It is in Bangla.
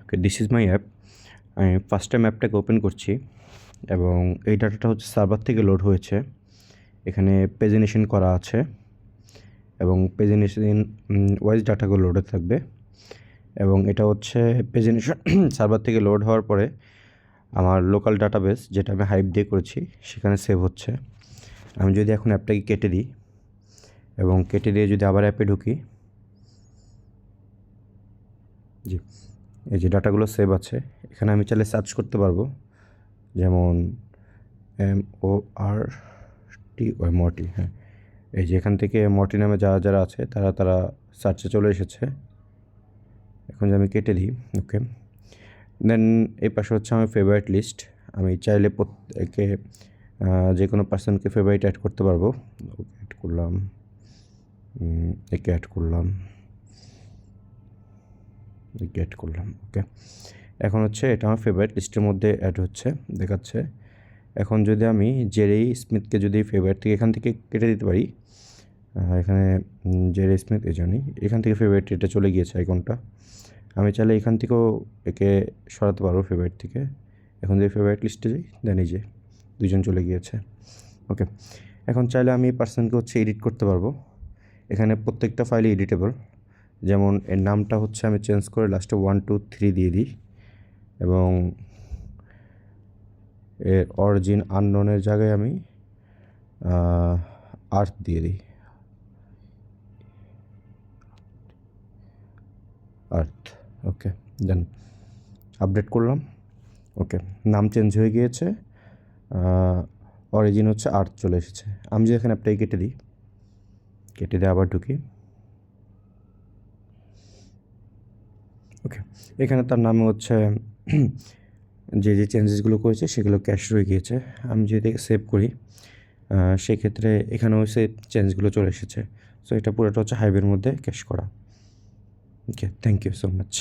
Okay, this is my app. আমি ফার্স্ট টাইম অ্যাপটাকে ওপেন করছি এবং এই ডাটাটা হচ্ছে সার্ভার থেকে লোড হয়েছে। এখানে পেজিনেশন করা আছে এবং পেজিনেশন ওয়াইজ ডাটাগুলো লোডে থাকবে এবং এটা হচ্ছে পেজিনেশন সার্ভার থেকে লোড হওয়ার পরে আমার লোকাল ডাটাবেস, যেটা আমি হাইপ দিয়ে করেছি, সেখানে সেভ হচ্ছে। আমি যদি এখন অ্যাপটাকে কেটে দিই এবং কেটে দিয়ে যদি আবার অ্যাপে ঢুকি, জি, এই যে ডাটাগুলো সেভ আছে। এখানে আমি চাইলে সার্চ করতে পারবো, যেমন MORTY মর্টি, হ্যাঁ, এই যে এখান থেকে মর্টি নামে যারা যারা আছে তারা সার্চে চলে এসেছে। এখন যদি আমি কেটে দিই, ওকে, দেন এই পাশে হচ্ছে আমার ফেভারিট লিস্ট। আমি চাইলে প্রত্যেকে যে কোনো পার্সনকে ফেভারিট অ্যাড করতে পারবো। ওকে, অ্যাড করলাম, একে অ্যাড করলাম, একে অ্যাড করলাম। ওকে, এখন হচ্ছে এটা আমার ফেভারিট লিস্টের মধ্যে অ্যাড হচ্ছে, দেখাচ্ছে। এখন যদি আমি জেরি স্মিথকে যদি ফেভারিট থেকে এখান থেকে কেটে দিতে পারি, এখানে জেরি স্মিথ এই জানি, এখান থেকে ফেভারিট এটা চলে গিয়েছে আইকনটা। আমি চাইলে এখান থেকেও একে সরাতে পারবো ফেভারিট থেকে। এখন যদি ফেভারিট লিস্টে যাই, দেন এই যে দুজন চলে গিয়েছে। ওকে, এখন চাইলে আমি এই পার্সনকে হচ্ছে এডিট করতে পারবো। এখানে প্রত্যেকটা ফাইলে এডিটেবল। যেমন এর নামটা হচ্ছে আমি চেঞ্জ করে লাস্টে 1 2 3 দিয়ে দিই এবং এর অরিজিন আননোনের জায়গায় আমি আর্থ দিয়ে দিই, আর্থ। ওকে, দেন আপডেট করলাম। ওকে, নাম চেঞ্জ হয়ে গিয়েছে, অরিজিন হচ্ছে আর্থ চলে এসেছে। আমি যদি এখানে অ্যাপটাই কেটে দিই, কেটে দিয়ে আবার ঢুকি, ওকে, এখানে তার নামে হচ্ছে যে যে চেঞ্জেসগুলো করেছে সেগুলো ক্যাশ রয়ে গিয়েছে। আমি যদি সেভ করি, সেক্ষেত্রে এখানেও সেই চেঞ্জগুলো চলে এসেছে। সো এটা পুরোটা হচ্ছে হাইভের মধ্যে ক্যাশ করা। ওকে, থ্যাংক ইউ সো মাচ।